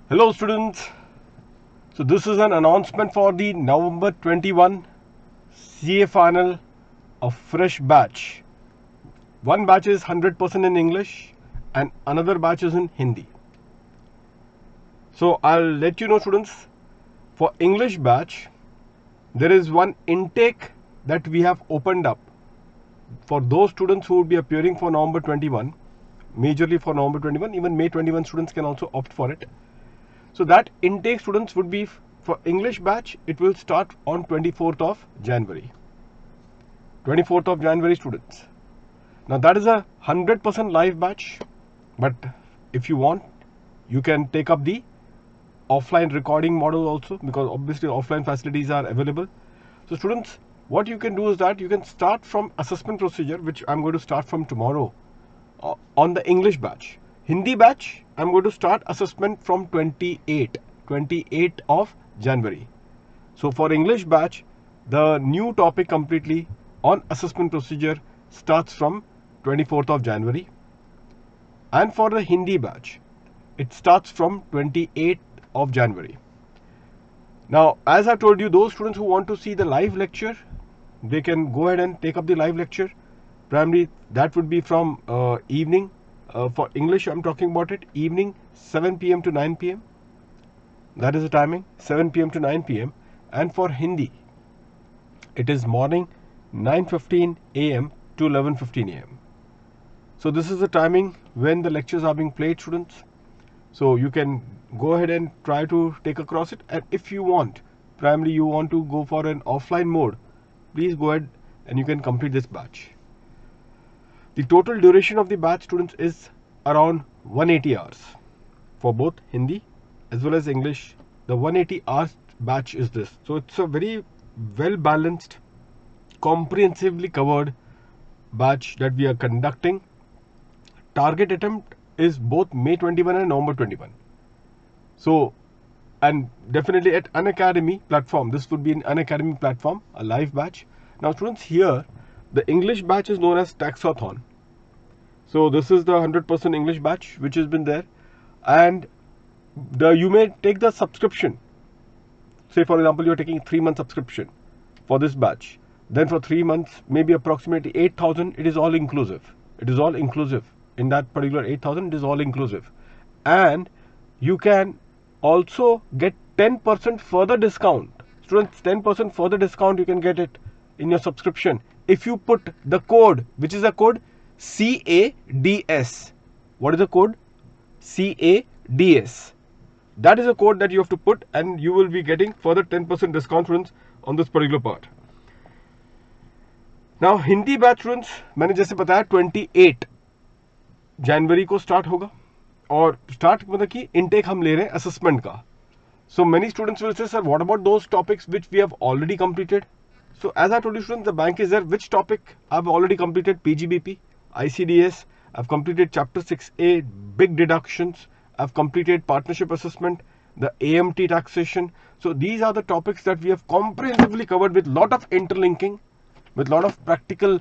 Hello students, so this is an announcement for the November 21 CA final of fresh batch. One batch is 100% in English and another batch is in Hindi. So I'll let you know students, for English batch there is one intake that we have opened up for those students who would be appearing for November 21, majorly for November 21, even May 21 students can also opt for it. So that intake students would be for English batch, it will start on 24th of January. 24th of January students. Now that is a 100% live batch, but if you want, you can take up the offline recording model also, because obviously offline facilities are available. So students, what you can do is that you can start from assessment procedure, which I'm going to start from tomorrow on the English batch. Hindi batch, I'm going to start assessment from 28th of January. So for English batch, the new topic completely on assessment procedure starts from 24th of January. And for the Hindi batch, it starts from 28th of January. Now, as I told you, those students who want to see the live lecture, they can go ahead and take up the live lecture. Primarily, that would be from evening. For English, I'm talking about it, evening 7 p.m. to 9 p.m. That is the timing, 7 p.m. to 9 p.m. And for Hindi, it is morning 9:15 a.m. to 11:15 a.m. So this is the timing when the lectures are being played, students. So you can go ahead and try to take across it. And if you want, primarily you want to go for an offline mode, please go ahead and you can complete this batch. The total duration of the batch, students, is around 180 hours for both Hindi as well as English. The 180 hours batch is this. So it's a very well balanced, comprehensively covered batch that we are conducting. Target attempt is both May 21 and November 21. So, and definitely at Unacademy platform, this would be an Unacademy platform, a live batch. Now students, here the English batch is known as Taxathon. So this is the 100% English batch which has been there, and you may take the subscription. Say for example, you are taking 3-month subscription for this batch. Then for 3 months, maybe approximately 8,000. It is all inclusive. It is all inclusive. In that particular 8,000, it is all inclusive. And you can also get 10% further discount. Students, 10% further discount you can get it in your subscription if you put the code, which is a code CADS. What is the code? CADS. That is a code that you have to put, and you will be getting further 10% discount, students, on this particular part. Now Hindi batch students मैंने जैसे बताया 28 जनवरी को start होगा, और start मतलब कि intake हम ले रहे हैं असेसमेंट का. So many students will say, sir, what about those topics which we have already completed? So as I told you students, the bank is there. Which topic I've already completed? PGBP, ICDS, I've completed chapter 6A, big deductions, I've completed partnership assessment, the AMT taxation. So these are the topics that we have comprehensively covered with lot of interlinking, with lot of practical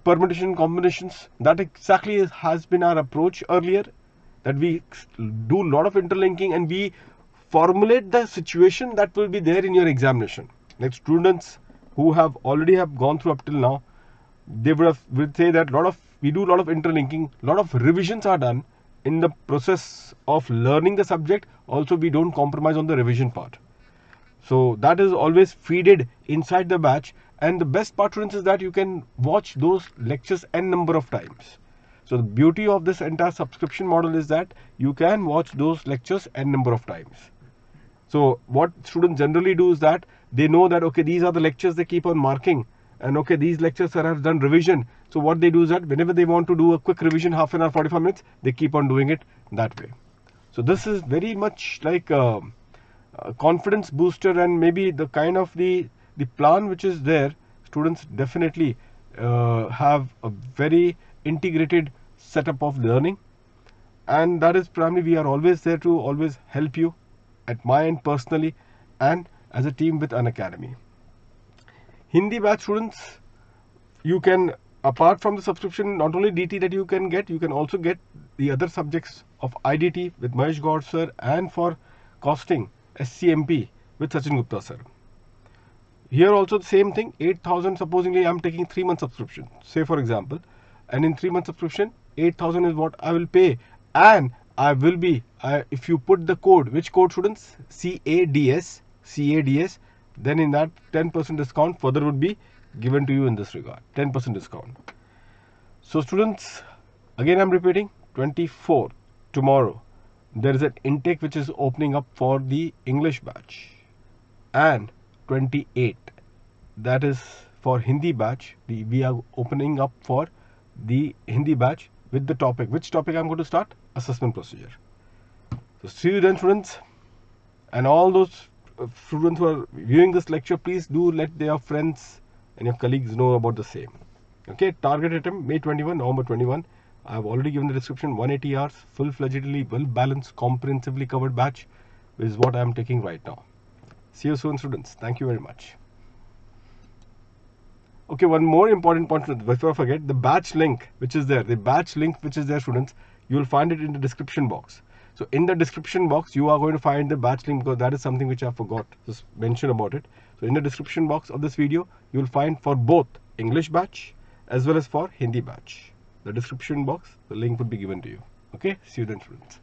permutation combinations. That exactly has been our approach earlier, that we do lot of interlinking and we formulate the situation that will be there in your examination. Like students who have already gone through up till now, they would say that we do a lot of interlinking, lot of revisions are done in the process of learning the subject. Also, we don't compromise on the revision part. So that is always feeded inside the batch, and the best part, students, is that you can watch those lectures n number of times. So the beauty of this entire subscription model is that you can watch those lectures n number of times. So what students generally do is that they know that, okay, these are the lectures they keep on marking, and okay, these lectures have done revision. So what they do is that whenever they want to do a quick revision, half an hour, 45 minutes, they keep on doing it that way. So this is very much like a confidence booster, and maybe the kind of the plan which is there. Students definitely have a very integrated setup of learning, and that is primarily we are always there to always help you at my end personally and as a team with Unacademy. Hindi batch students, you can, apart from the subscription, not only DT that you can get, you can also get the other subjects of IDT with Mahesh Gaur sir, and for costing SCMP with Sachin Gupta sir. Here also the same thing, 8,000, supposingly I am taking 3 month subscription, say for example, and in 3 month subscription, 8,000 is what I will pay, and I will be, if you put the code, which code students? CADS, then in that 10% discount further would be given to you in this regard, 10% discount. So students, again I'm repeating, 24 tomorrow, there is an intake which is opening up for the English batch, and 28, that is for Hindi batch, we are opening up for the Hindi batch with the topic. Which topic I'm going to start? Assessment procedure. So see you then students, and all those students who are viewing this lecture, please do let their friends and your colleagues know about the same. Okay, target attempt May 21, November 21. I have already given the description. 180 hours, full-fledgedly, well-balanced, comprehensively covered batch is what I am taking right now. See you soon students. Thank you very much. Okay, one more important point before I forget, the batch link which is there, students, you will find it in the description box. So in the description box, you are going to find the batch link, because that is something which I forgot to mention about it. So in the description box of this video, you will find for both English batch as well as for Hindi batch. The description box, the link would be given to you. Okay, see you then students.